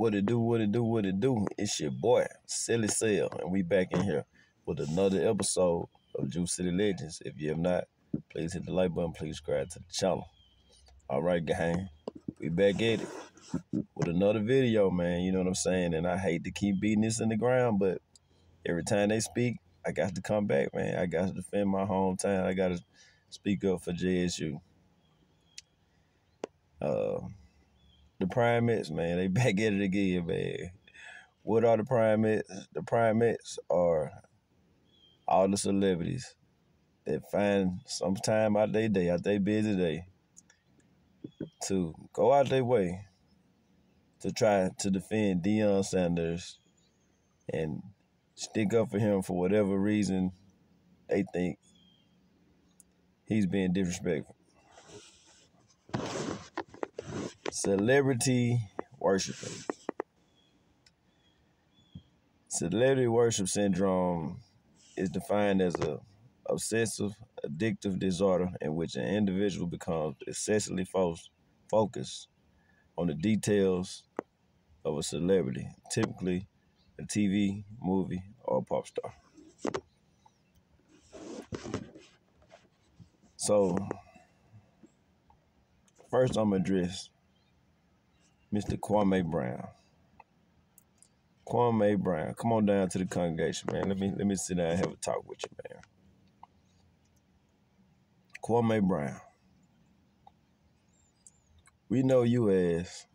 What it do, what it do, what it do. It's your boy, Silly Cell, and we back in here with another episode of Juice City Legends. If you have not, please hit the like button, please subscribe to the channel. All right, gang, we back at it with another video, man. You know what I'm saying? And I hate to keep beating this in the ground, but every time they speak, I got to come back, man. I got to defend my hometown. I got to speak up for JSU. The Primmettes, man, they back at it again, man. What are the Primmettes? The Primmettes are all the celebrities that find some time out their day, out their busy day, to go out their way to try to defend Deion Sanders and stick up for him for whatever reason they think he's being disrespectful. Celebrity worshiping. Celebrity worship syndrome is defined as a obsessive, addictive disorder in which an individual becomes excessively focused on the details of a celebrity, typically a TV, movie, or a pop star. So, first I'm going to address Mr. Kwame Brown. Kwame Brown, come on down to the congregation, man. Let me sit down and have a talk with you, man. Kwame Brown, we know you as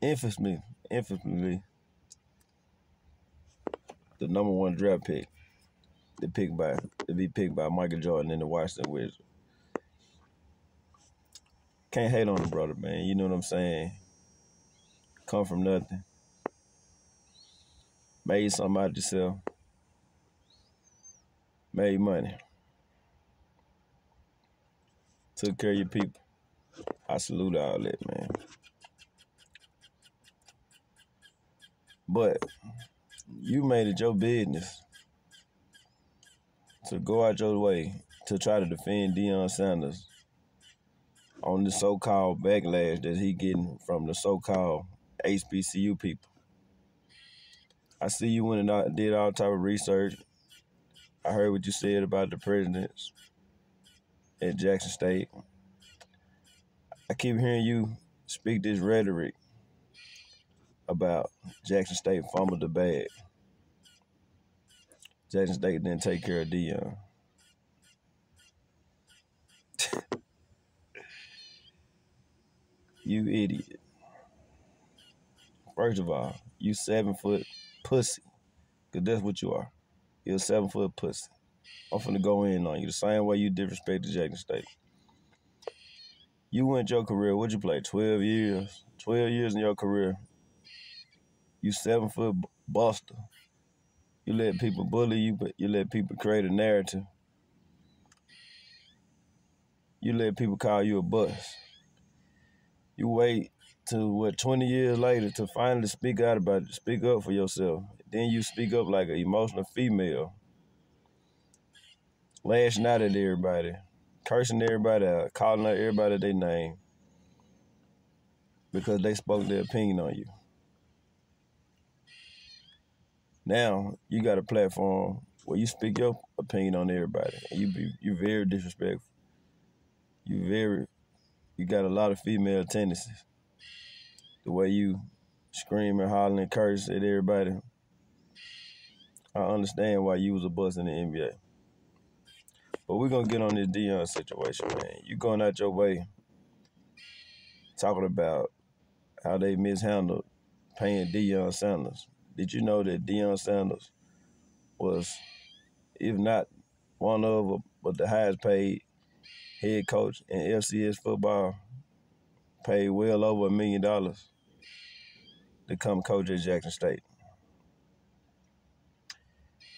infamously the #1 draft pick to be picked by Michael Jordan and the Washington Wizards. Can't hate on the brother, man. You know what I'm saying? Come from nothing. Made something out of yourself. Made money. Took care of your people. I salute all that, man. But you made it your business to go out your way to try to defend Deion Sanders on the so-called backlash that he getting from the so-called HBCU people. I see you went and did all type of research. I heard what you said about the presidents at Jackson State. I keep hearing you speak this rhetoric about Jackson State fumbled the bag. Jackson State didn't take care of Deion. You idiot. First of all, you 7-foot pussy. Because that's what you are. You're a 7-foot pussy. I'm finna go in on you the same way you disrespected Jackson State. You went your career, what'd you play, 12 years? 12 years in your career. You 7-foot buster. You let people bully you, but you let people create a narrative. You let people call you a bust. You wait till, 20 years later to finally speak out about it, speak up for yourself. Then you speak up like an emotional female, lashing out at everybody, cursing everybody out, calling out everybody their name because they spoke their opinion on you. Now, you got a platform where you speak your opinion on everybody, and you very disrespectful. You got a lot of female tendencies. The way you scream and holler and curse at everybody, I understand why you was a bust in the NBA. But we're going to get on this Deion situation, man. You going out your way talking about how they mishandled paying Deion Sanders. Did you know that Deion Sanders was, if not one of, but the highest paid head coach in FCS football, paid well over $1 million to come coach at Jackson State?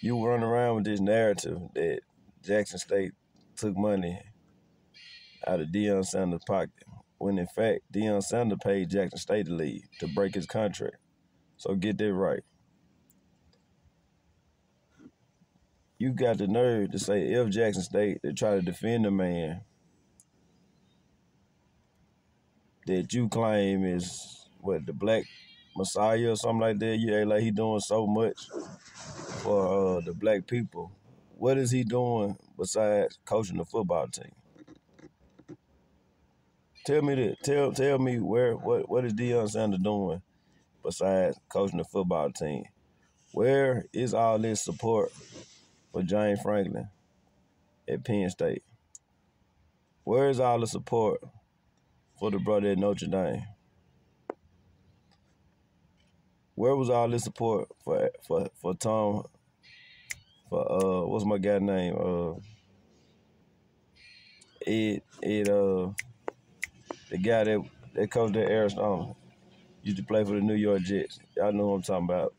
You run around with this narrative that Jackson State took money out of Deion Sanders' pocket, when in fact Deion Sanders paid Jackson State to leave to break his contract. So get that right. You got the nerve to say if Jackson State to try to defend a man that you claim is what, the Black Messiah or something like that. You act like he doing so much for the black people. What is he doing besides coaching the football team? Tell me that. Tell me what is Deion Sanders doing besides coaching the football team? Where is all this support for James Franklin at Penn State? Where is all the support for the brother at Notre Dame? Where was all this support for Tom, for what's my guy's name? Ed, the guy that coached at Arizona, used to play for the New York Jets. Y'all know what I'm talking about.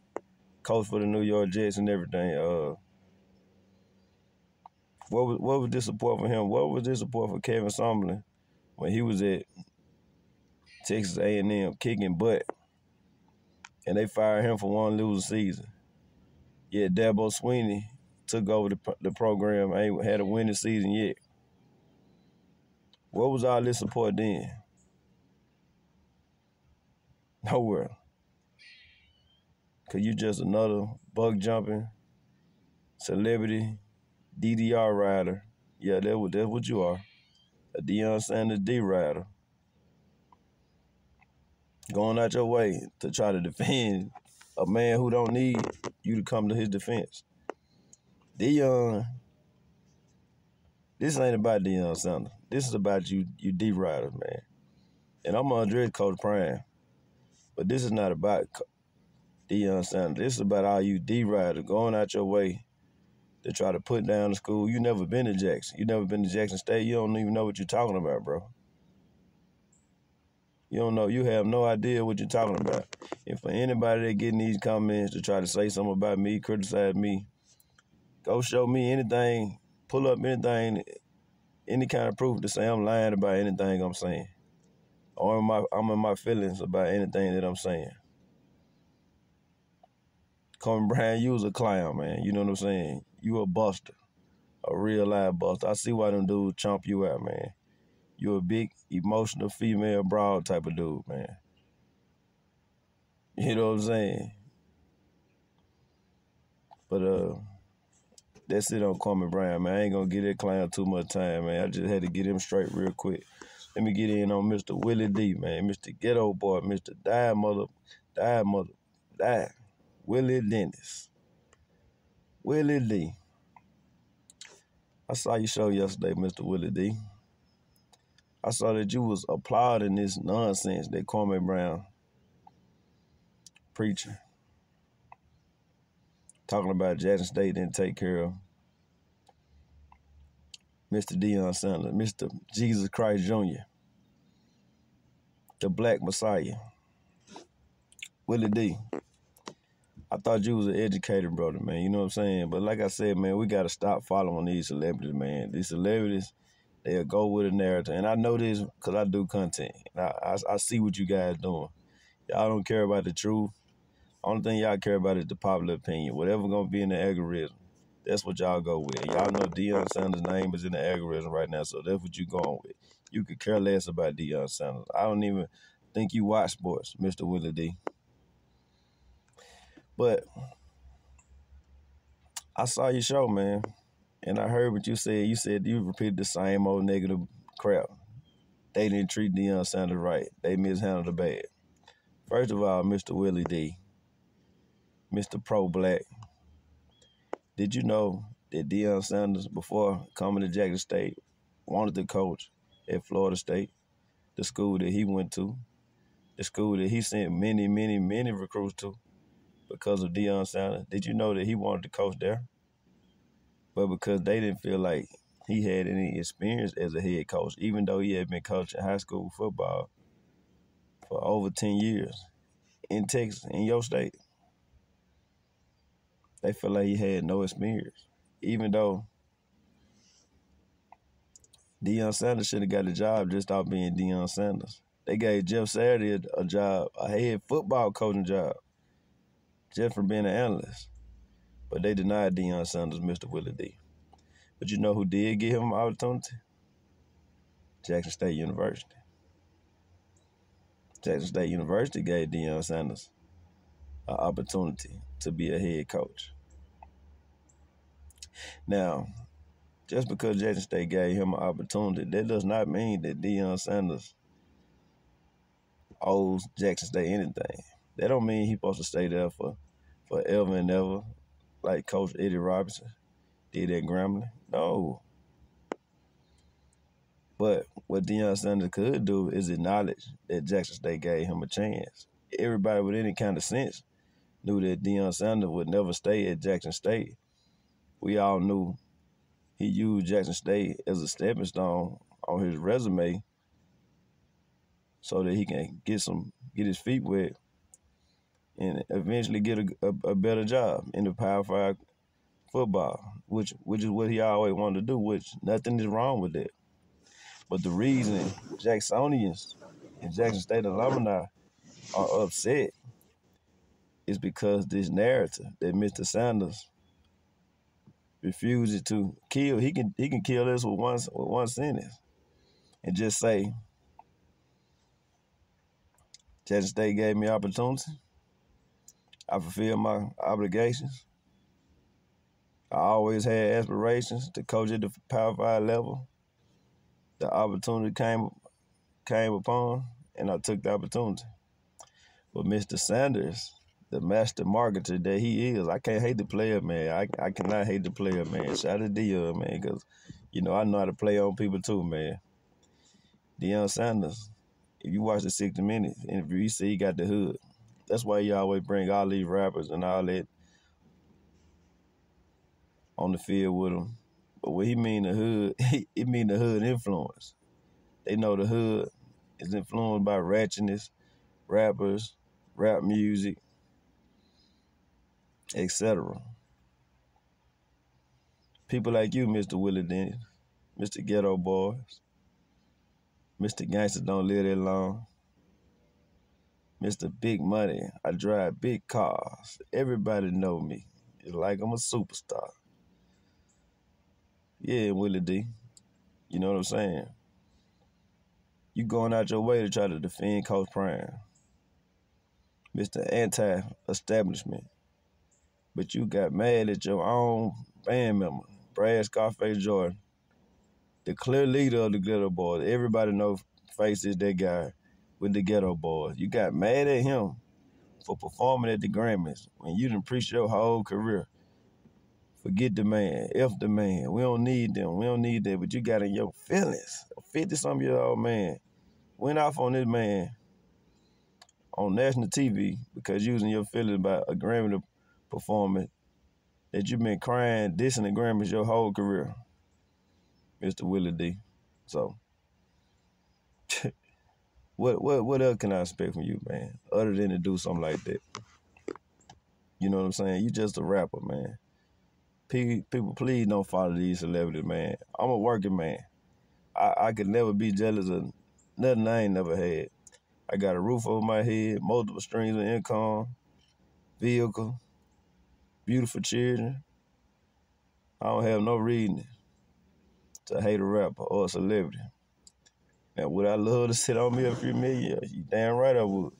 Coach for the New York Jets and everything. What was this support for him? What was this support for Kevin Sumlin when he was at Texas A&M kicking butt, and they fired him for one losing season? Yeah, Dabo Swinney took over the program. Ain't had a winning season yet. What was all this support then? Nowhere. Cause you just another bug jumping celebrity DDR rider. Yeah, that's what you are. A Deion Sanders D rider. Going out your way to try to defend a man who don't need you to come to his defense. Deion, this ain't about Deion Sanders. This is about you D riders, man. And I'm gonna address Coach Prime, but this is not about Deion Sanders. This is about all you D riders going out your way to try to put down the school. You never been to Jackson. You never been to Jackson State. You don't even know what you're talking about, bro. You don't know. You have no idea what you're talking about. And for anybody that getting these comments to try to say something about me, criticize me, go show me anything, pull up anything, any kind of proof to say I'm lying about anything I'm saying. Or I'm in my feelings about anything that I'm saying. Kobe Bryant, you was a clown, man. You know what I'm saying? You a buster. A real live buster. I see why them dudes chomp you out, man. You a big, emotional, female broad type of dude, man. You know what I'm saying? But that's it on Kwame Brown, man. I ain't gonna give that clown too much time, man. I just had to get him straight real quick. Let me get in on Mr. Willie D, man. Mr. Ghetto Boy, Mr. Die. Willie Dennis. Willie D. I saw your show yesterday, Mr. Willie D. I saw that you was applauding this nonsense that Kwame Brown preaching. Talking about Jackson State didn't take care of Mr. Deion Sanders, Mr. Jesus Christ Jr., the Black Messiah. Willie D. I thought you was an educated brother, man. You know what I'm saying? But like I said, man, we got to stop following these celebrities, man. These celebrities, they'll go with a narrative. And I know this because I do content. I see what you guys doing. Y'all don't care about the truth. Only thing y'all care about is the popular opinion. Whatever gonna be in the algorithm, that's what y'all go with. Y'all know Deion Sanders' name is in the algorithm right now, so that's what you going with. You could care less about Deion Sanders. I don't even think you watch sports, Mr. Willie D. But I saw your show, man, and I heard what you said. You said you repeated the same old negative crap. They didn't treat Deion Sanders right. They mishandled the bad. First of all, Mr. Willie D., Mr. Pro-Black, did you know that Deion Sanders, before coming to Jackson State, wanted to coach at Florida State, the school that he went to, the school that he sent many, many, many recruits to because of Deion Sanders? Did you know that he wanted to coach there? But because they didn't feel like he had any experience as a head coach, even though he had been coaching high school football for over 10 years in Texas, in your state, they felt like he had no experience. Even though Deion Sanders should have got a job just off being Deion Sanders. They gave Jeff Saturday a job, a head football coaching job, just for being an analyst. But they denied Deion Sanders, Mr. Willie D. But you know who did give him an opportunity? Jackson State University. Jackson State University gave Deion Sanders an opportunity to be a head coach. Now, just because Jackson State gave him an opportunity, that does not mean that Deion Sanders owes Jackson State anything. That don't mean he's supposed to stay there for forever and ever, like Coach Eddie Robinson did at Grambling. No. But what Deion Sanders could do is acknowledge that Jackson State gave him a chance. Everybody with any kind of sense knew that Deion Sanders would never stay at Jackson State. We all knew he used Jackson State as a stepping stone on his resume so that he can get his feet wet and eventually get a better job in the Power 5 football, which is what he always wanted to do, which nothing is wrong with that. But the reason Jacksonians and Jackson State alumni are upset is because this narrative that Mr. Sanders refuses to kill, he can kill this with one sentence and just say, Jackson State gave me opportunity. I fulfilled my obligations. I always had aspirations to coach at the Power 5 level. The opportunity came upon, and I took the opportunity. But Mr. Sanders, the master marketer that he is, I can't hate the player, man. I cannot hate the player, man. Shout out to Deion, man, because, I know how to play on people too, man. Deion Sanders, if you watch the 60 Minutes interview, you see he got the hood. That's why he always bring all these rappers and all that on the field with him. But when he mean the hood, it mean the hood influence. They know the hood is influenced by ratchetness, rappers, rap music, etc. People like you, Mr. Willie Dennis, Mr. Ghetto Boys, Mr. Gangsters Don't Live That Long, Mr. Big Money, I drive big cars. Everybody know me. It's like I'm a superstar. Yeah, Willie D. You know what I'm saying? You going out your way to try to defend Coach Prime, Mr. Anti-Establishment. But you got mad at your own band member, Brad Scarface Jordan, the clear leader of the Ghetto Boys. Everybody know Face is that guy with the Ghetto Boys. You got mad at him for performing at the Grammys when you done preached your whole career. Forget the man, F the man. We don't need them. We don't need that. But you got in your feelings. A 50-something-year-old man went off on this man on national TV because using your feelings about a Grammy performance that you've been crying, dissing the Grammys your whole career, Mr. Willie D. So, what else can I expect from you, man, other than to do something like that? You know what I'm saying? You just a rapper, man. People, please don't follow these celebrities, man. I'm a working man. I could never be jealous of nothing I ain't never had. I got a roof over my head, multiple streams of income, vehicle, beautiful children. I don't have no reason to hate a rapper or a celebrity. Now, would I love to sit on me a few million? You damn right I would.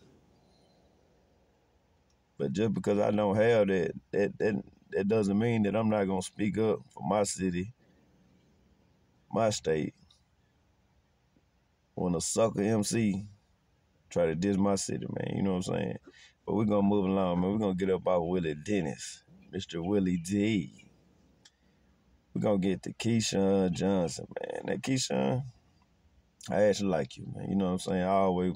But just because I don't have that doesn't mean that I'm not going to speak up for my city, my state. When a sucker MC try to diss my city, man, you know what I'm saying? But we're going to move along, man. We're going to get up off Willie Dennis, Mr. Willie D. We're going to get to Keyshawn Johnson, man. Now, Keyshawn, I actually like you, man. You know what I'm saying? I always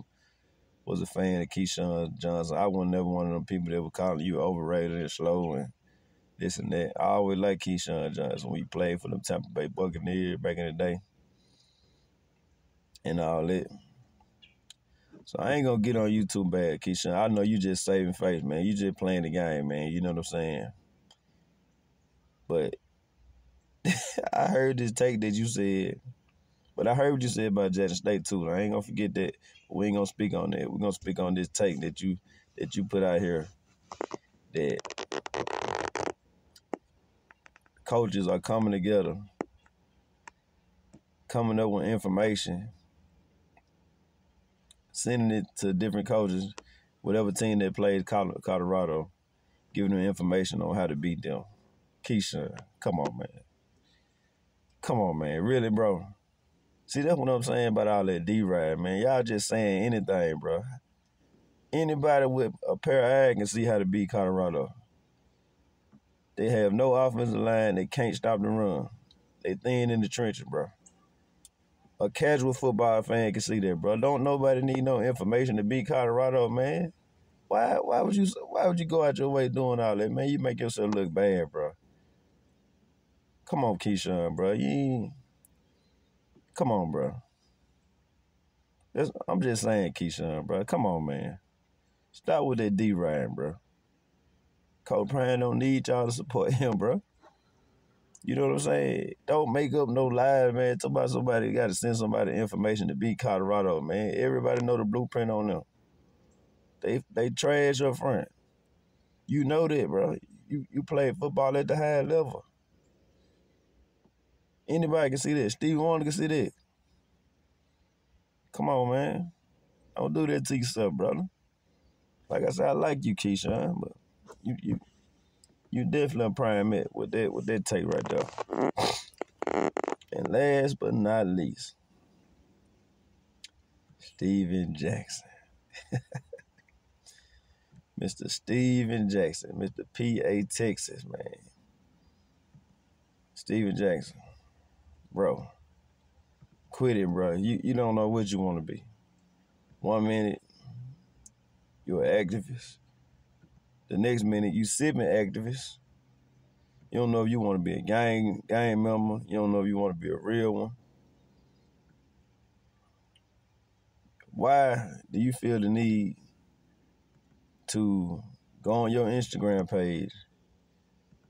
was a fan of Keyshawn Johnson. I was never one of them people that were calling you overrated and slow and this and that. I always liked Keyshawn Johnson when he played for them Tampa Bay Buccaneers back in the day and all that. So I ain't gonna get on you too bad, Keyshawn. I know you just saving face, man. You just playing the game, man. You know what I'm saying? But I heard this take that you said, but I heard what you said about Jackson State too. I ain't gonna forget that. But we ain't gonna speak on that. We're gonna speak on this take that you put out here that coaches are coming together, coming up with information sending it to different coaches, whatever team that played Colorado, giving them information on how to beat them. Keyshawn, come on, man. Come on, man. Really, bro? See, that's what I'm saying about all that D-Ride, man. Y'all just saying anything, bro. Anybody with a pair of eyes can see how to beat Colorado. They have no offensive line. They can't stop the run. They thin in the trenches, bro. A casual football fan can see that, bro. Don't nobody need no information to beat Colorado, man. Why would you go out your way doing all that, man? You make yourself look bad, bro. Come on, Keyshawn, bro. Come on, bro. I'm just saying, Keyshawn, bro. Come on, man. Stop with that D-Ryan, bro. Coach Prime don't need y'all to support him, bro. You know what I'm saying? Don't make up no lies, man. Talk about somebody got to send somebody information to beat Colorado, man. Everybody know the blueprint on them. They trash your friend. You know that, bro. You play football at the high level. Anybody can see that. Steve Warner can see that. Come on, man. Don't do that to yourself, brother. Like I said, I like you, Keyshawn, but you definitely a Primette with that take right there. And last but not least, Steven Jackson. Mr. Steven Jackson, Mr. PA Texas, man. Steven Jackson, bro. Quit it, bro. You don't know what you want to be. 1 minute, you're an activist. The next minute, you sipping activist. You don't know if you want to be a gang member. You don't know if you want to be a real one. Why do you feel the need to go on your Instagram page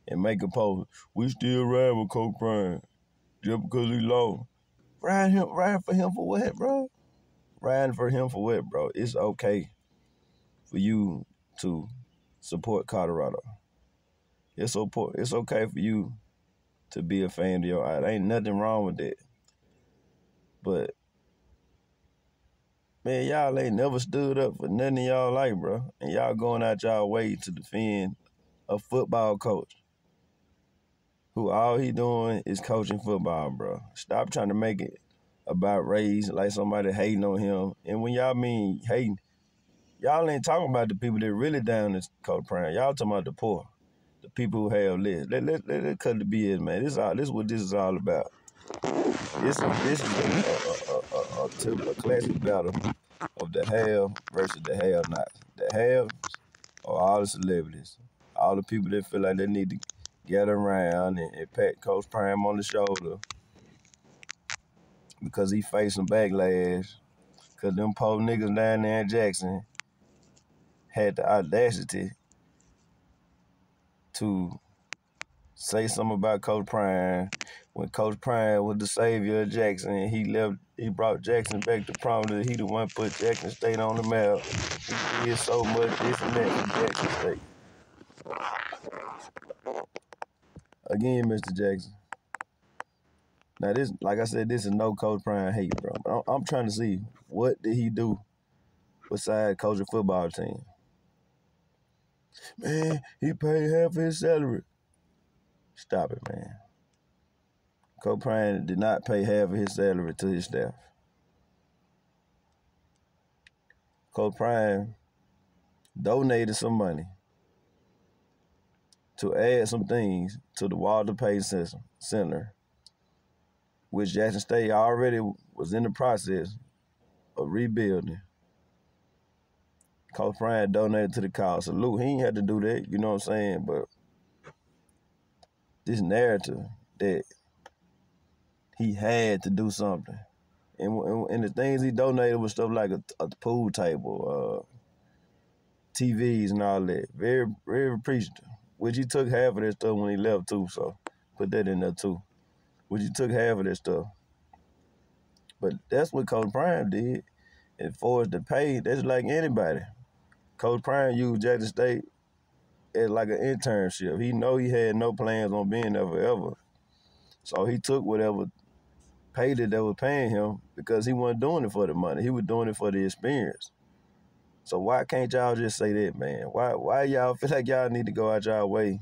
and make a post? We still ride with Coach Prime just because he lost. Riding for him for what, bro? Riding for him for what, bro? It's okay for you to support Colorado. It's okay for you to be a fan of your eye. Ain't nothing wrong with that. But, man, y'all ain't never stood up for nothing in y'all life, bro. And y'all going out y'all way to defend a football coach who all he doing is coaching football, bro. Stop trying to make it about race like somebody hating on him. And when y'all mean hating, y'all ain't talking about the people that really down this Coach Prime. Y'all talking about the poor, the people who have less. Let cut the BS, man. This is what this is all about. This is a classic battle of the have versus the have not. The have are all the celebrities, all the people that feel like they need to gather around and pat Coach Prime on the shoulder because he facing backlash. Because them poor niggas down there in Jackson had the audacity to say something about Coach Prime when Coach Prime was the savior of Jackson. He brought Jackson back to prominence. He the one put Jackson State on the map. He did so much this and that for Jackson State. Again, Mr. Jackson. Now this, like I said, this is no Coach Prime hate, bro. But I'm trying to see what did he do besides coach a football team. Man, he paid half his salary. Stop it, man. Coach Prime did not pay half of his salary to his staff. Coach Prime donated some money to add some things to the Walter Payton Center, which Jackson State already was in the process of rebuilding. Coach Prime donated to the cause. Salute, he ain't had to do that, you know what I'm saying? But this narrative that he had to do something. And the things he donated was stuff like a pool table, TVs and all that. Very, very appreciative. Which he took half of that stuff when he left too, so put that in there too. Which he took half of that stuff. But that's what Coach Prime did. And for us to pay, that's like anybody. Coach Prime used Jackson State as like an internship. He know he had no plans on being there forever. So he took whatever paid it that was paying him because he wasn't doing it for the money. He was doing it for the experience. So why can't y'all just say that, man? Why y'all feel like y'all need to go out y'all way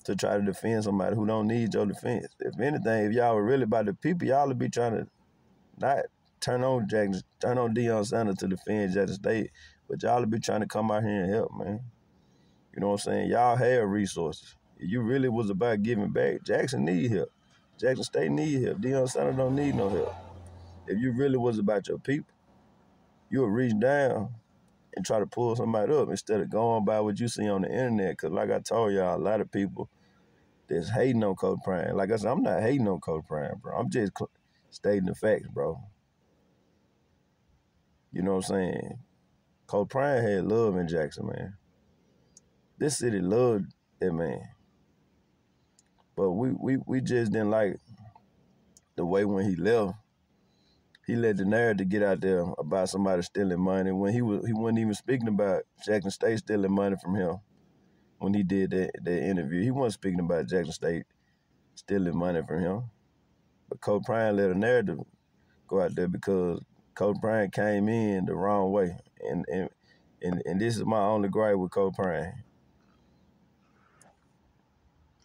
to try to defend somebody who don't need your defense? If anything, if y'all were really about the people, y'all would be trying to not turn on Deion Sanders to defend Jackson State, but y'all would be trying to come out here and help, man. You know what I'm saying? Y'all have resources. If you really was about giving back, Jackson need help. Jackson State need help. Deion Sanders don't need no help. If you really was about your people, you would reach down and try to pull somebody up instead of going by what you see on the internet. Because like I told y'all, a lot of people that's hating on Coach Prime. Like I said, I'm not hating on Coach Prime, bro. I'm just stating the facts, bro. You know what I'm saying? Coach Prime had love in Jackson, man. This city loved that man. But we just didn't like the way when he left, he let the narrative get out there about somebody stealing money when he wasn't even speaking about Jackson State stealing money from him when he did that interview. He wasn't speaking about Jackson State stealing money from him. But Coach Prime let a narrative go out there because Coach Prime came in the wrong way. And this is my only gripe with Coach Prime.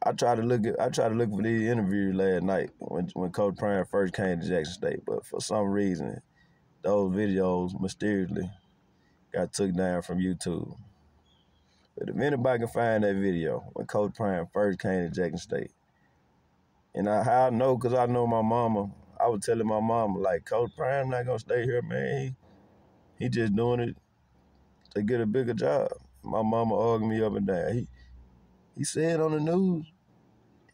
I tried to look for these interviews last night when Coach Prime first came to Jackson State, but for some reason, those videos mysteriously got took down from YouTube. But if anybody can find that video when Coach Prime first came to Jackson State, and how I know, because I know my mama, I was telling my mama, like, Coach Prime not going to stay here, man. He just doing it to get a bigger job. My mama argued me up and down. He said on the news,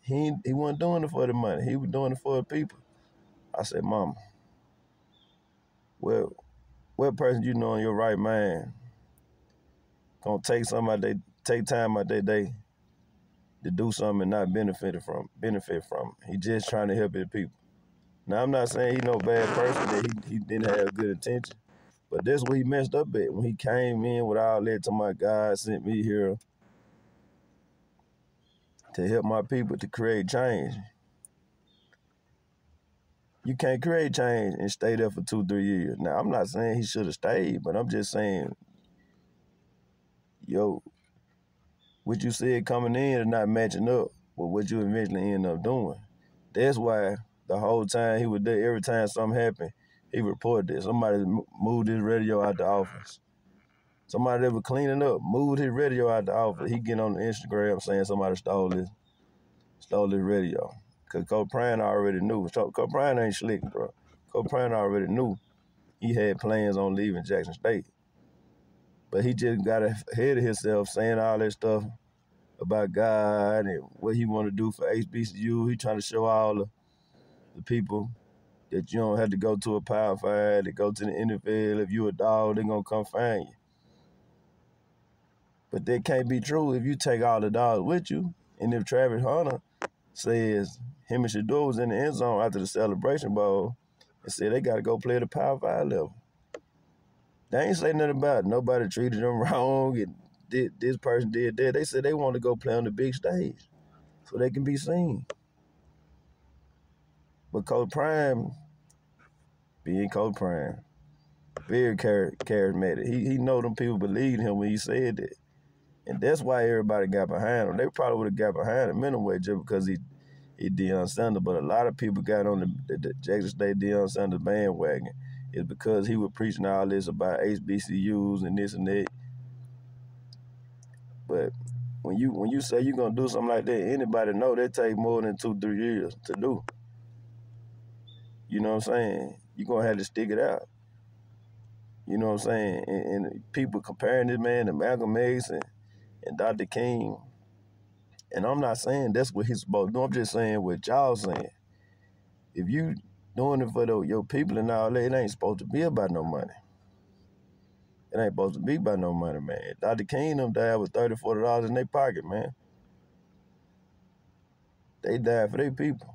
he wasn't doing it for the money. He was doing it for the people. I said, Mama, well, what person you know in your right mind gonna take time out their day to do something and not benefit from it? He just trying to help his people. Now, I'm not saying he's no bad person, that he didn't have good intention, but that's what he messed up at. When he came in with all that to my God sent me here to help my people to create change. You can't create change and stay there for 2-3 years. Now, I'm not saying he should have stayed, but I'm just saying, what you said coming in is not matching up with what you eventually end up doing. That's why the whole time he was there, every time something happened, he reported it. Somebody moved his radio out the office. Somebody that was cleaning up moved his radio out the office. He get on the Instagram saying somebody stole his radio. Because Coach Prime already knew. Coach Prime ain't slick, bro. Coach Prime already knew he had plans on leaving Jackson State. But he just got ahead of himself saying all that stuff about God and what he want to do for HBCU. He trying to show all the people that you don't have to go to a Power 5 to go to the NFL. If you a dog, they're going to come find you. But that can't be true if you take all the dogs with you. And if Travis Hunter says him and Shador was in the end zone after the Celebration Bowl and said they got to go play at the Power 5 level. They ain't say nothing about it. Nobody treated them wrong and this person did that. They said they want to go play on the big stage so they can be seen. But Coach Prime, being Coach Prime, very charismatic. He know them people believed him when he said that. And that's why everybody got behind him. They probably would have got behind him anyway just because he Deion Sanders. But a lot of people got on the Jackson State Deion Sanders bandwagon. It's because he was preaching all this about HBCUs and this and that. But when you say you're going to do something like that, anybody know that take more than 2-3 years to do. You know what I'm saying? You're going to have to stick it out. You know what I'm saying? And people comparing this man to Malcolm X and Dr. King. And I'm not saying that's what he's supposed to do. I'm just saying what y'all saying. If you doing it for your people and all that, it ain't supposed to be about no money. It ain't supposed to be about no money, man. Dr. King them died with $30, $40 in their pocket, man. They died for their people.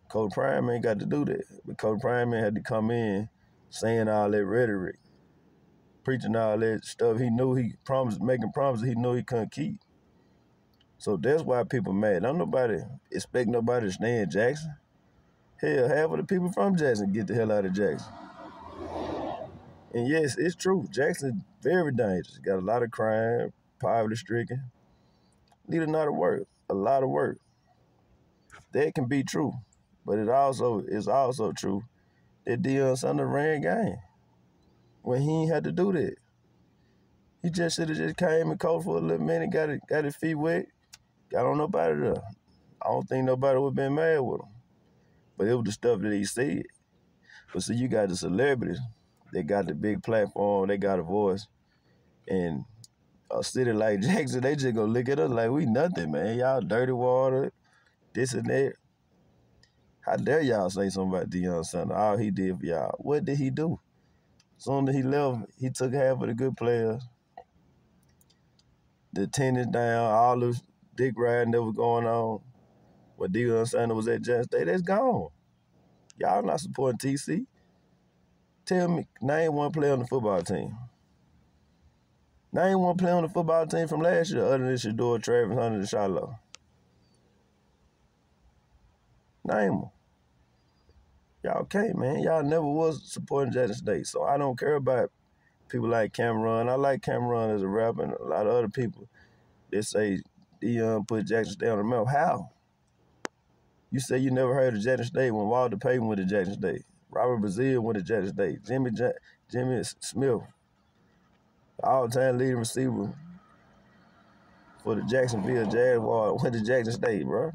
Coach Prime ain't got to do that. But Coach Prime had to come in saying all that rhetoric, preaching all that stuff he knew making promises he knew he couldn't keep. So that's why people mad. Don't nobody expect nobody to stay in Jackson. Hell, half of the people from Jackson get the hell out of Jackson. And yes, it's true. Jackson's very dangerous. Got a lot of crime, poverty stricken. Need a lot of work. A lot of work. That can be true. But it also is also true that Deion Sanders ran game when he ain't had to do that. He just should have just came and coached for a little minute, got his feet wet, got on up out of there. I don't think nobody would have been mad with him. But it was the stuff that he said. But see, you got the celebrities. They got the big platform. They got a voice. And a city like Jackson, they just gonna look at us like we nothing, man. Y'all dirty water, this and that. How dare y'all say something about Deion Sanders? All he did for y'all. What did he do? Soon as he left, he took half of the good players. The attendance down, all the dick riding that was going on. When Deion Sanders was at Jackson State, that's gone. Y'all not supporting TC. Tell me, name one player on the football team. Name one player on the football team from last year other than Shador, Travis Hunter, and Shiloh. Name them. Y'all can't, man. Y'all never was supporting Jackson State. So I don't care about people like Cameron. I like Cameron as a rapper and a lot of other people that say Deion put Jackson State on the map. How? You say you never heard of Jackson State when Walter Payton went to Jackson State. Robert Brazile went to Jackson State. Jimmy Smith, all-time leading receiver for the Jacksonville Jaguars, went to Jackson State, bro.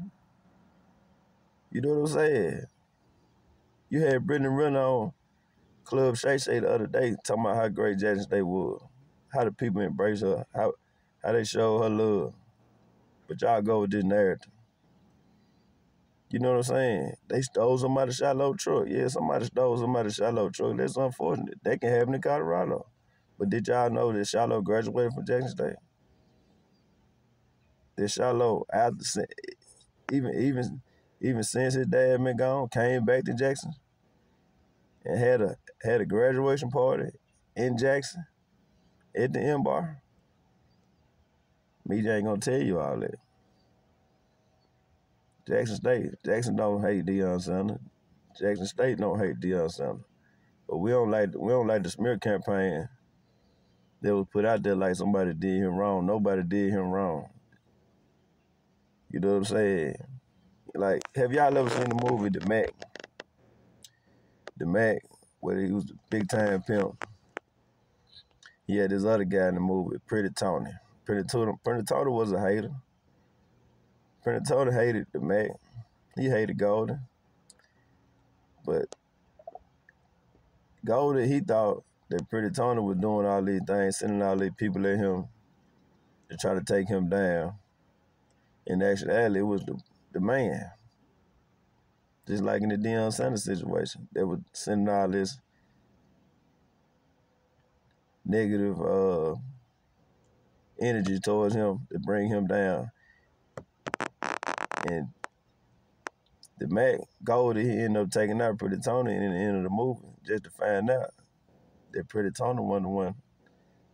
You know what I'm saying? You had Brittany Renner on Club Shay Shay the other day talking about how great Jackson State was, how the people embrace her, how they show her love. But y'all go with this narrative. You know what I'm saying? They stole somebody's Shiloh truck. Yeah, somebody stole somebody's Shiloh truck. That's unfortunate. That can happen in Colorado. But did y'all know that Shiloh graduated from Jackson State? That Shiloh, after even since his dad been gone, came back to Jackson and had a graduation party in Jackson at the M Bar. Me ain't gonna tell you all that. Jackson don't hate Deion Sanders. Jackson State don't hate Deion Sanders. But we don't like the smear campaign that was put out there like somebody did him wrong. Nobody did him wrong. You know what I'm saying? Like, have y'all ever seen the movie The Mac? The Mac, where he was the big time pimp. He had this other guy in the movie, Pretty Tony. Pretty Tony was a hater. Pretty Tony hated the Mac. He hated Golden. But Golden, he thought that Pretty Tony was doing all these things, sending all these people at him to try to take him down. In actuality, it was the man. Just like in the Deion Sanders situation, they were sending all this negative energy towards him to bring him down. And the Mac Goldie, he ended up taking out Pretty Tony in the end of the movie just to find out that Pretty Tony wasn't the one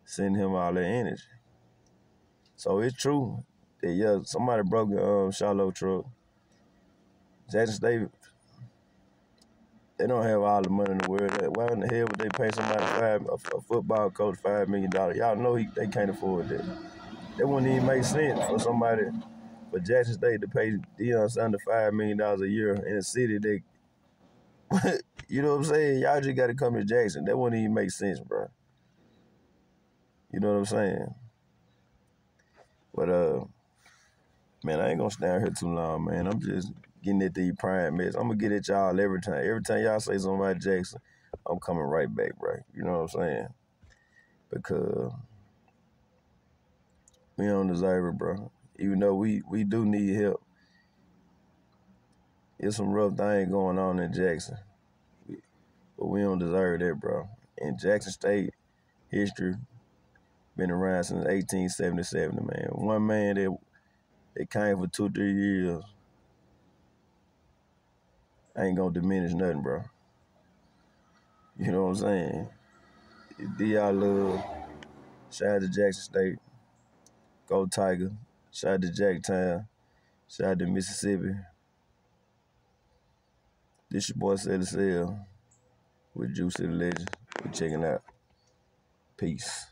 sending him all that energy. So it's true that, yeah, somebody broke a Shiloh truck. Jackson State, they don't have all the money in the world. Why in the hell would they pay somebody a football coach $5 million? Y'all know they can't afford that. That wouldn't even make sense for Jackson State to pay Deion Sanders $5 million a year in a city that, you know what I'm saying? Y'all just got to come to Jackson. That wouldn't even make sense, bro. You know what I'm saying? But, man, I ain't going to stand here too long, man. I'm just getting at these Primmettes. I'm going to get at y'all every time. Every time y'all say something about Jackson, I'm coming right back, bro. You know what I'm saying? Because we don't deserve it, bro. Even though we do need help. There's some rough things going on in Jackson. But we don't deserve that, bro. And Jackson State history been around since 1877, man. One man that came for 2-3 years ain't gonna diminish nothing, bro. You know what I'm saying? Do y'all love? Shout out to Jackson State. Go Tiger. Shout out to Jacktown. Shout out to Mississippi. This your boy Sell with Juicy the Legend. We checking out. Peace.